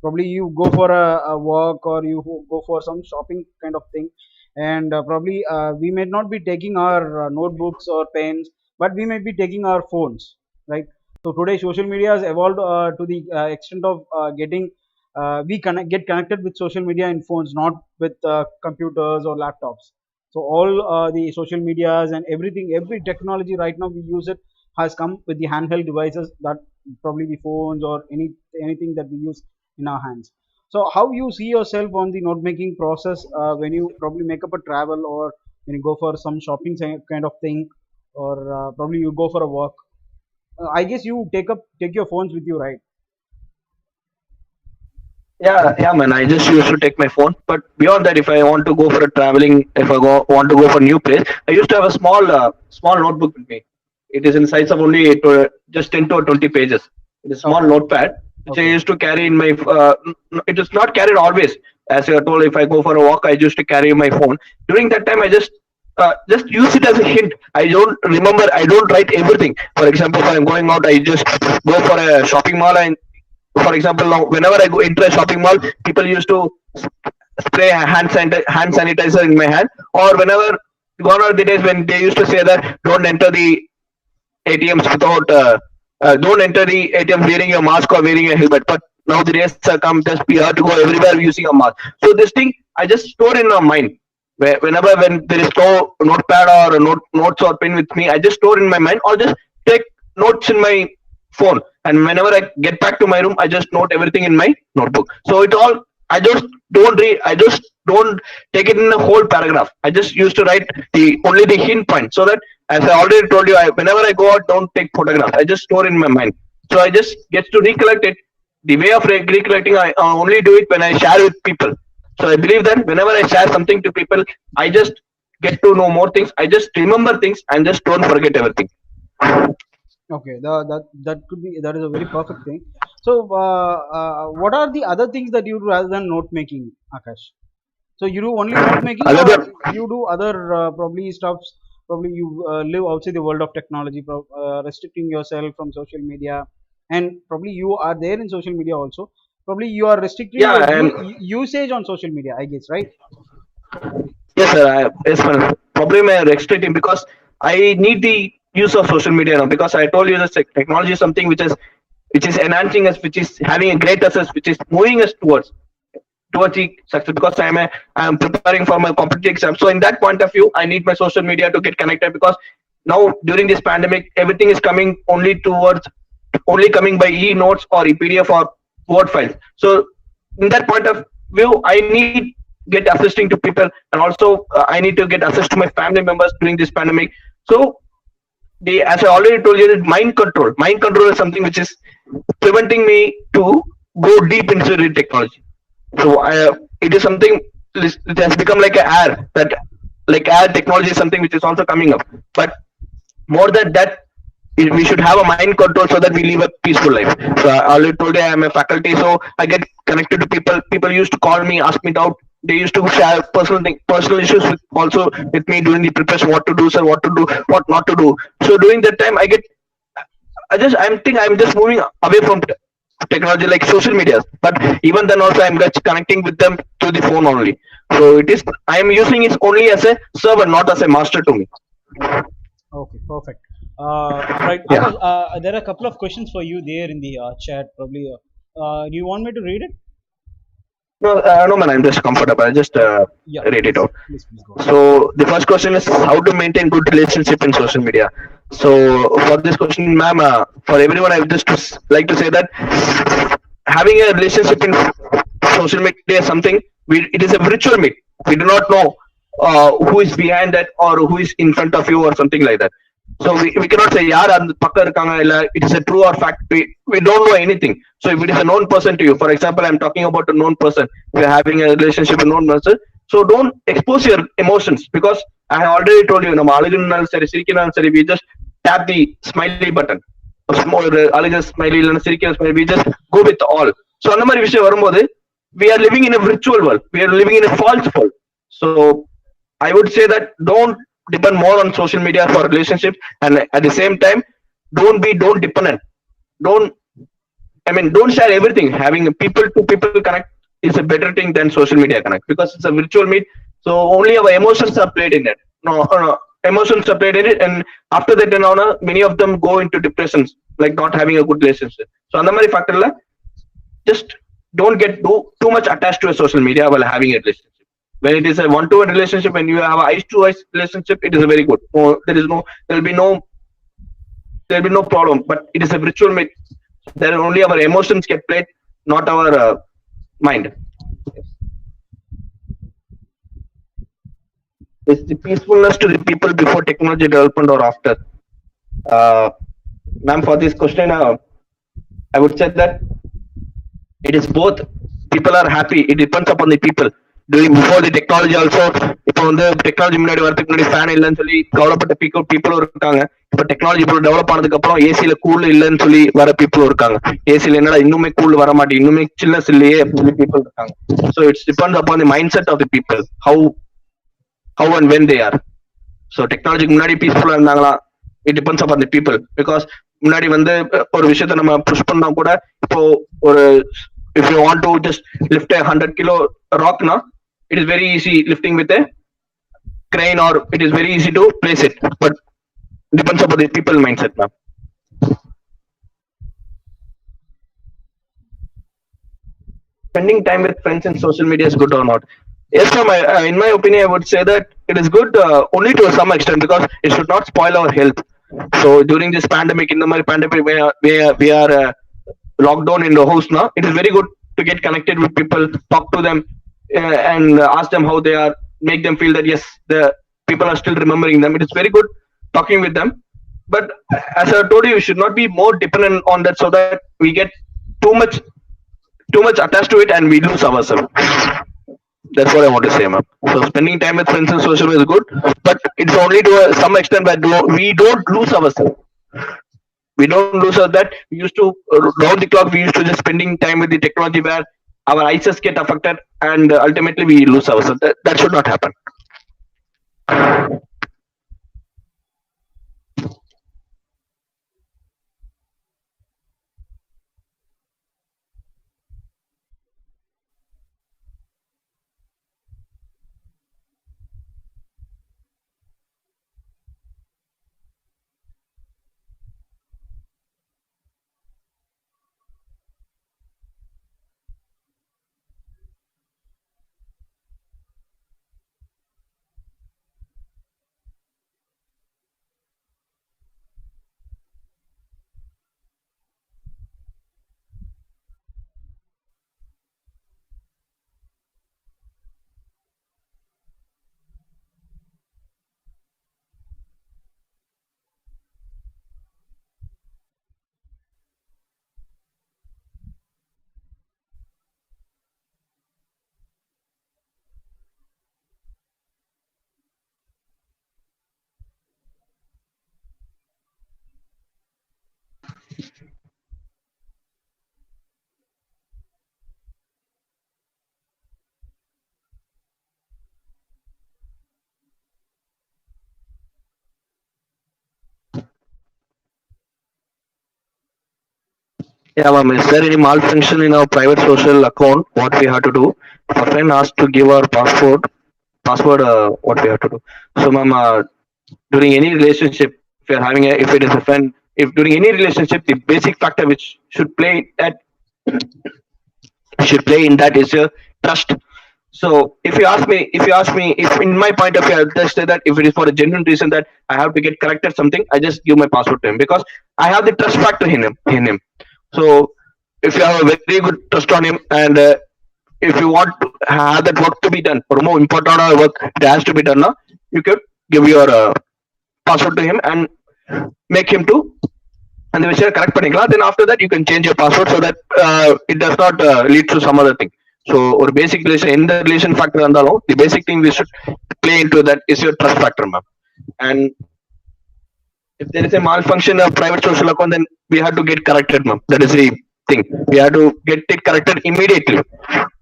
Probably you go for a walk or you go for some shopping kind of thing, and probably we may not be taking our notebooks or pens, but we may be taking our phones, right? So today social media has evolved to the extent of getting get connected with social media in phones, not with computers or laptops. So all the social medias and everything, every technology right now we use it has come with the handheld devices, that probably the phones or anything that we use in our hands. So how you see yourself on the note making process when you probably make up a travel, or when you go for some shopping kind of thing, or probably you go for a walk? I guess you take your phones with you, right? Yeah, man. I just used to take my phone, but beyond that, if I want to go for a traveling, if I go want to go for a new place, I used to have a small notebook with me. It is in size of only just 10 to 20 pages. It is a small Okay. notepad which I Okay. used to carry in my. It is not carried always. As you told, if I go for a walk, I used to carry my phone. During that time, I just use it as a hint. I don't remember. I don't write everything. For example, if I'm going out, I just go for a shopping mall and for example, now whenever I go into a shopping mall, people used to spray hand sanitizer in my hand. Or whenever gone are the days when they used to say that don't enter the ATMs without don't enter the ATMs wearing a mask or wearing a helmet. But now the days are come, just we have to go everywhere using a mask. So this thing I just store in my mind. Whenever when there is no notepad or a notes or pen with me, I just store in my mind or just take notes in my phone. And whenever I get back to my room, I just note everything in my notebook. So it all I just don't read. I just don't take it in a whole paragraph. I just used to write the only the hint point so that as I already told you, whenever I go out, don't take photographs. I just store in my mind. So I just get to recollect it. The way of recollecting, I only do it when I share with people. So I believe that whenever I share something to people, I just get to know more things. I just remember things and just don't forget everything. Okay, that could be, that is a very perfect thing. So, what are the other things that you do rather than note making, Akash? So you do only note making, Other or than you do other probably stuffs? Probably you live outside the world of technology, restricting yourself from social media, and probably you are there in social media also. Probably you are restricting your yeah, and usage on social media, I guess, right? yes, sir. Yes, sir. Problem I restricting because I need the use of social media now because I told you that technology is something which is enhancing us, which is having a great access, which is moving us towards the success because I am preparing for my competitive exam. So in that point of view, I need my social media to get connected because now during this pandemic, everything is coming only coming by e notes or PDF or Word files. So in that point of view, I need get assisting to people and also I need to get access to my family members during this pandemic. So the as I already told you, that mind control is something which is preventing me to go deep into the technology. So it is something it has become like a air like air technology is something which is also coming up. But more than that, we should have a mind control so that we live a peaceful life. So I already told you I am a faculty, so I get connected to people. People used to call me, ask me out. They used to share personal issues with also with me during the preparation. What to do, sir? What to do? What not to do? So during that time, I'm just moving away from technology like social media. But even then, also I'm just connecting with them through the phone only. So it is I am using it only as a servant, not as a master to me. Okay, perfect. Right, Yeah. Akash, there are a couple of questions for you there in the chat. Probably, do you want me to read it? No, no, man. I'm just comfortable. I just Okay, yeah, read it please, out. please go ahead. So the first question is how to maintain good relationship in social media. So for this question, ma'am, for everyone, I would just like to say that having a relationship in social media is something it is a virtual meet. We do not know who is behind that or who is in front of you or something like that. So we cannot say yaar and pakka irukanga illa it is a true or fact. We don't know anything. So if it is a known person to you, for example, I'm talking about a known person. If you're having a relationship with a known person, so don't expose your emotions because I have already told you, நம்ம அழுகுனாலும் சரி சிரிக்கினாலும் சரி, we just tap the smiley button. ஒரு அழுக smiley இல்லைன்னா சிரிக்கிற smiley, we just go with all. So அந்த மாதிரி விஷயம் வரும்போது we are living in a virtual world. We are living in a false world. So I would say that don't depend more on social media for relationship, and at the same time, don't dependent. Don't don't share everything. Having people to people connect is a better thing than social media connect because it's a virtual meet. So only our emotions are played in it. No, emotions are played in it, and after that, many of them go into depressions, like not having a good relationship. So, on the many factor, just don't get too much attached to a social media while having a relationship. When it is a one-to-one relationship, when you have a eyes-to-eyes relationship, it is a very good. No, there will be no problem. But it is a virtual meet. There only our emotions get played, not our mind. It's the peacefulness to the people before technology development or after. Uh, Ma'am, for this question, I would say that it is both. People are happy. It depends upon the people. During before the technology also, இப்போ வந்து technology முன்னாடி வரதுக்கு முன்னாடி fan இல்லைன்னு சொல்லி கவலைப்பட்ட பீப்புளும் இருக்காங்க. இப்போ technology இப்போ டெவலப் ஆனதுக்கு அப்புறம் ஏசியில கூல் இல்லைன்னு சொல்லி வர பீப்புளும் இருக்காங்க. ஏசியில என்னடா இன்னுமே கூல் வர மாட்டேங்குது, இன்னுமே சில்னஸ் இல்லையே அப்படின்னு சொல்லி பீப்புள் இருக்காங்க. So it's depends upon the mind set of the people, how and when they are. So டெக்னாலஜிக்கு முன்னாடி பீஸ்ஃபுல்லா இருந்தாங்களா, it depends upon the people. Because முன்னாடி வந்து ஒரு விஷயத்த நம்ம புஷ் பண்ணா கூட இப்போ ஒரு if you want to just lift a 100 kilo rock now, it is very easy lifting with a crane or it is very easy to place it, but depends upon the people mindset now. Spending time with friends in social media is good or not? Yes, ma'am. In my opinion, I would say that it is good only to some extent because it should not spoil our health. So during this pandemic, in the pandemic, we are locked down in the house now. It is very good to get connected with people, talk to them, and ask them how they are, make them feel that yes, the people are still remembering them. It is very good talking with them. But as I told you, we should not be more dependent on that so that we get too much too much attached to it and we lose ourselves. That's what I want to say, ma'am. So spending time with friends and social is good, but it's only to some extent that we don't lose ourselves. We don't lose that. We used to round the clock. We used to just spending time with the technology where our eyes get affected and ultimately we lose ourselves. That should not happen. Yeah, ma'am. Is there any malfunction in our private social account? What we have to do? If a friend asked to give our password. What we have to do? So, ma'am, during any relationship, if you're having a, if it is a friend, if during any relationship, the basic factor which should play in that is trust. So if in my point of view, I'll just say that if it is for a genuine reason that I have to get corrected something, I just give my password to him because I have the trust factor in him. So if you have a very good trust on him, and if you want to have that work to be done, or more important work it has to be done now, you could give your password to him and make him to அந்த விஷயம் correct பண்ணிக்கலாம். Then after that you can change your password so that it does not lead to some other thing. So ஒரு basic relation, எந்த relation factor இருந்தாலும் the basic thing we should play into that is your trust factor, ma'am. And if there is a malfunction of private social account, then we have to get corrected, ma'am. That is the thing. We have to get it corrected immediately.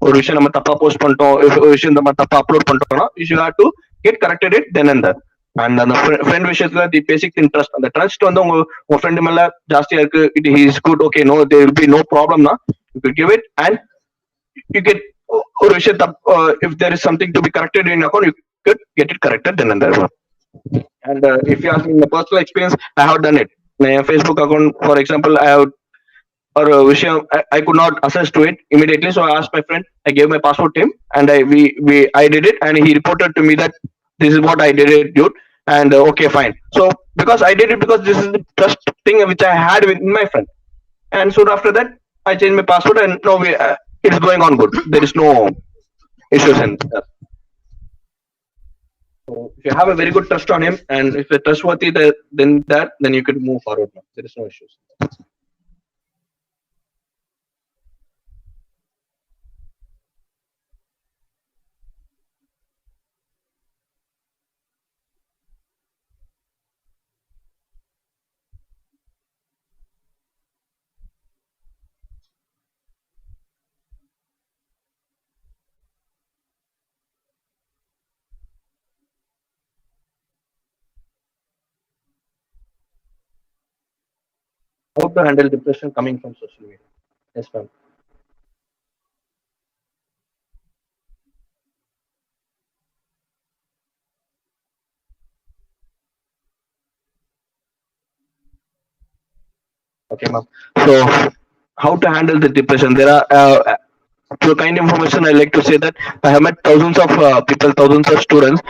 ஒரு விஷயம் நம்ம தப்பா post பண்ணிட்டோம், ஒரு விஷயம் நம்ம தப்பா upload பண்ணிட்டோம்னா you should have to get corrected it then and there. And அந்த ஃப்ரெண்ட் விஷயத்துல தி பேசிக் திங் ட்ரஸ்ட். அந்த ட்ரஸ்ட் வந்து உங்க ஃப்ரெண்டு மேல ஜாஸ்தியா இருக்கு, it is good, okay, no there will be no ப்ராப்ளம்னா you can give it and you get ஒரு விஷயம் if there is something to be corrected in account you could get it corrected then and there. And if you ask me in the personal experience, I have done it. My Facebook account, for example, I have or விஷயம் I could not access to it immediately, so I asked my friend, I gave my password to him, and I did it, and he reported to me that this is what I did it, dude. And okay, fine. So because I did it because this is the trust thing which I had with my friend, and soon after that I changed my password, and now it's going on good. There is no issues in that. So if you have a very good trust on him, and if you're trustworthy, then you could move forward now. There is no issues. How to handle depression coming from social media? Yes, ma'am. Okay, ma'am. So, how to handle the depression? There are to kind information. I like to say that I have met thousands of people, thousands of students.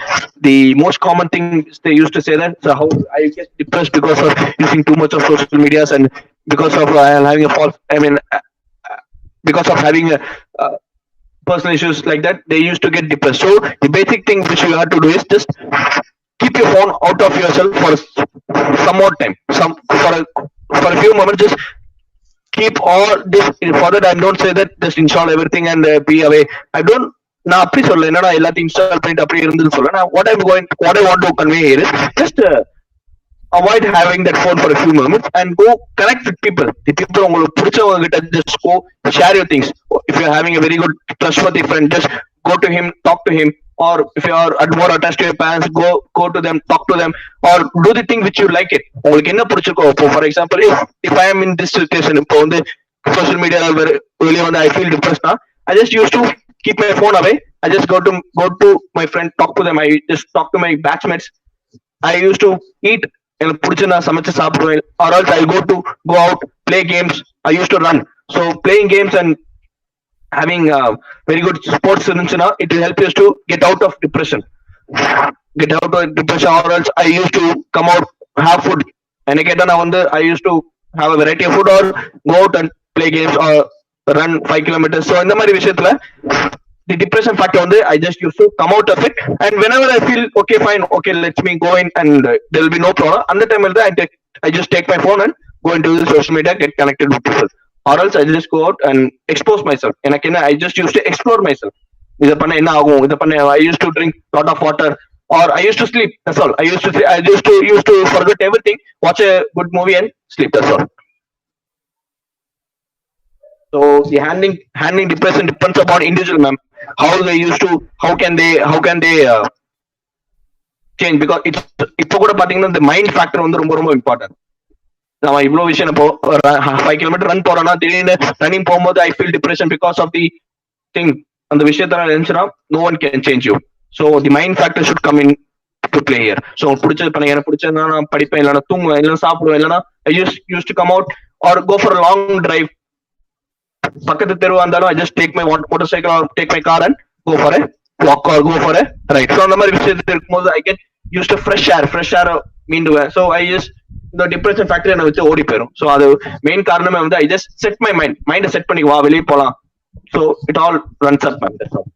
The most common thing is they used to say that, so how I get depressed because of using too much of social medias, and because of having a false. I mean, because of having a personal issues like that, they used to get depressed. So the basic thing which you have to do is just keep your phone out of yourself for some more time, for a few moments. Just keep all this. For that, I don't say that just install everything and be away. I don't. நான் அப்படி சொல்ல, என்னடா எல்லாத்தையும் install பண்ணிட்டு அப்படியே இருந்துன்னு சொல்ல. நான் what I want to convey here is just avoid having that phone for a few moments and go connect with people. The people உங்களுக்கு பிடிச்சவங்க கிட்ட just go share your things. If you're having a very good trustworthy friend, just go to him, talk to him. Or if you are more attached to your parents, go to them, talk to them, or do the thing which you like it. உங்களுக்கு என்ன பிடிச்சிருக்கோ. For example, if I am in this situation, இப்போ வந்து social media வெளியே வந்து I feel depressed now, I just used to keep my phone away. I just go to my friend, talk to them. I just talk to my batchmates. I used to eat. எனக்கு பிடிச்ச நான் சமைச்சு சாப்பிடுவேன். Or else I go out, play games. I used to run. So playing games and having very good sports இருந்துச்சுன்னா it will help you to get out of depression. Or else I used to come out, have food. எனக்கு கேட்டா நான் வந்து I used to have a variety of food or go out and play games or run 5 kilometers. So இந்த மாதிரி விஷயத்துல the depression factor வந்து I just used to come out of it, and whenever I feel okay, fine, okay, let me go in and there will be no problem. And the time I just take my phone and go into the social media, get connected with people. Or else I just go out and expose myself. எனக்கு என்ன, I just used to explore myself. இதை பண்ண என்ன ஆகும், இதை பண்ண I used to drink lot of water, or I used to sleep. That's all. I used to forget everything, watch a good movie and sleep. That's all. So the handling depression depends upon individual, ma'am. How they used to, how can they change, because இப்போ கூட பாத்தீங்கன்னா இந்த mind factor வந்து ரொம்ப ரொம்ப important. நம்ம இவ்வளவு விஷயம் இப்போ 5 கிலோமீட்டர் ரன் போறோம்னா திடீர்னு ரன்னிங் போகும்போது I feel depression because of the thing. அந்த விஷயத்த நான் நினைச்சுனா no one can change you. So the mind factor should come in to play here. So பிடிச்சது பண்ண, எனக்கு பிடிச்சதுனா நான் படிப்பேன், இல்லைனா தூங்குவேன், இல்லைனா சாப்பிடுவேன், இல்லைனா I use to come out or go for long drive. பக்கத்து தெருவா இருந்தாலும் I just take my motorcycle or take my car and go for a walk or go for a ride. So அந்த மாதிரி விஷயத்துல இருக்கும்போது I get use to fresh air மீண்டுவேன். So I just இந்த depression factor என்னை வச்சு ஓடி போயிடும். ஸோ அது மெயின் காரணமே வந்து ஐ ஜஸ்ட் செட் மை மைண்டை செட் பண்ணி வா வெளியே போலாம். So it all runs up ma'am.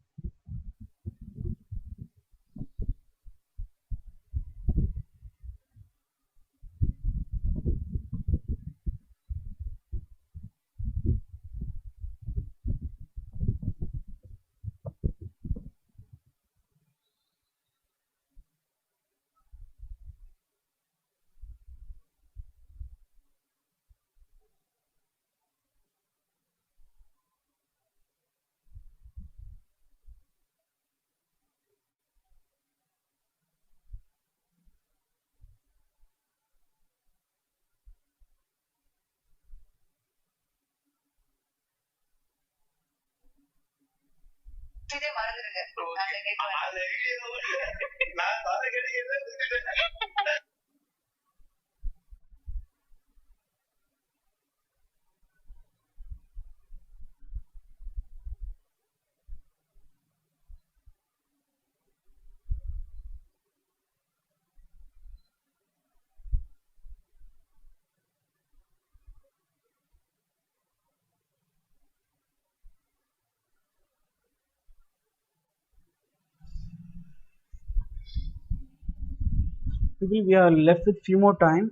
People, we are left with few more time.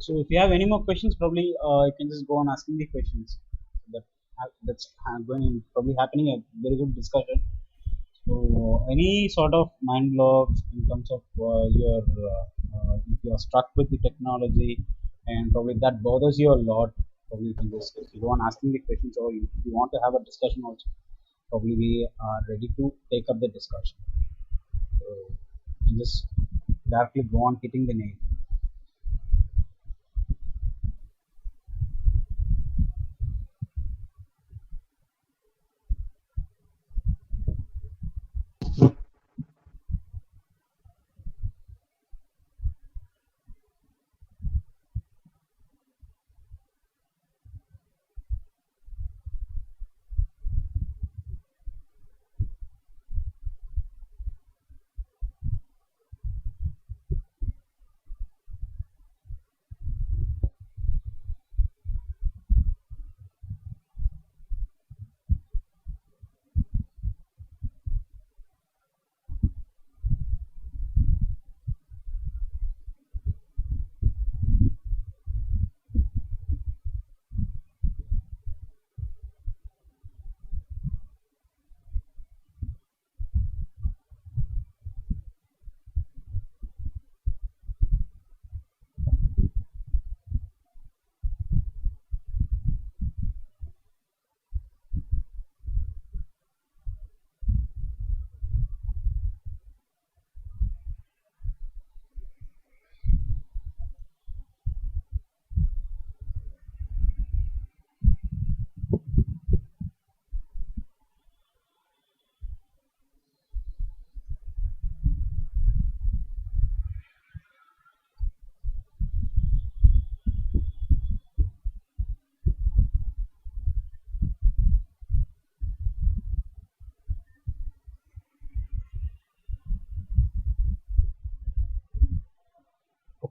So if you have any more questions, probably you can just go on asking the questions. That that's going probably happening a very good discussion. So any sort of mind blocks in terms of if you are struck with the technology and probably that bothers you a lot, probably you can just go on asking the questions, or if you want to have a discussion also, probably we are ready to take up the discussion. So you can just directly go on hitting the nail.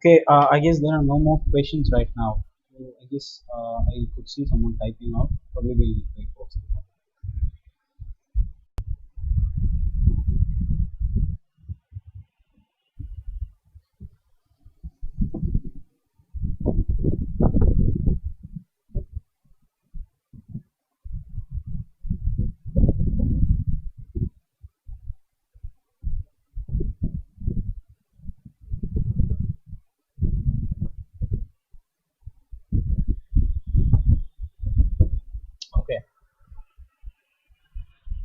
Okay, I guess there are no more questions right now. So I guess I could see someone typing out. Probably we'll wait for some time. Okay.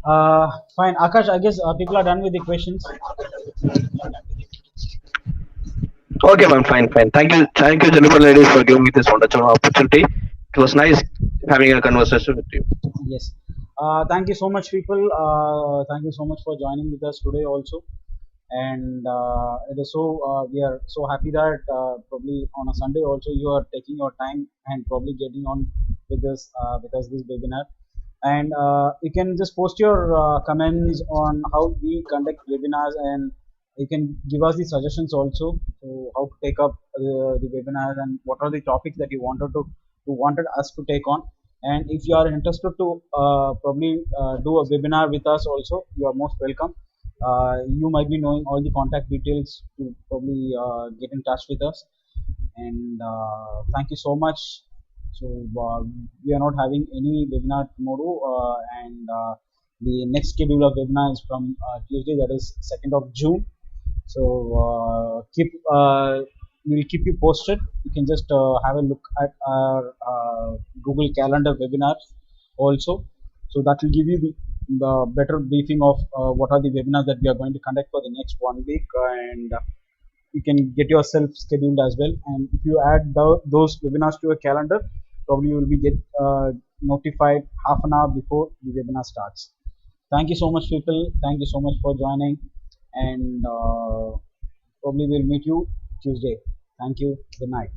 Fine, Akash. I guess people are done with the questions. Okay, man, fine, fine. Thank you, gentlemen, ladies, for giving me this wonderful opportunity. It was nice having a conversation with you. Yes. Thank you so much, people. Thank you so much for joining with us today also. And it is so we are so happy that probably on a Sunday also you are taking your time and probably getting on with us this webinar. And you can just post your comments on how we conduct webinars, and you can give us the suggestions also to how to take up the webinars and what are the topics that you wanted us to take on. And if you are interested to probably do a webinar with us also, you are most welcome. You might be knowing all the contact details to probably get in touch with us. And thank you so much. So we are not having any webinar tomorrow, and the next schedule of webinar is from Tuesday, that is 2nd of June. So keep we'll keep you posted. You can just have a look at our Google Calendar webinars also. So that will give you the better briefing of what are the webinars that we are going to conduct for the next 1 week, and you can get yourself scheduled as well. And if you add those webinars to your calendar, probably you will be get notified half an hour before the webinar starts. Thank you so much, people. Thank you so much for joining, and probably we'll meet you Tuesday. Thank you. Good night.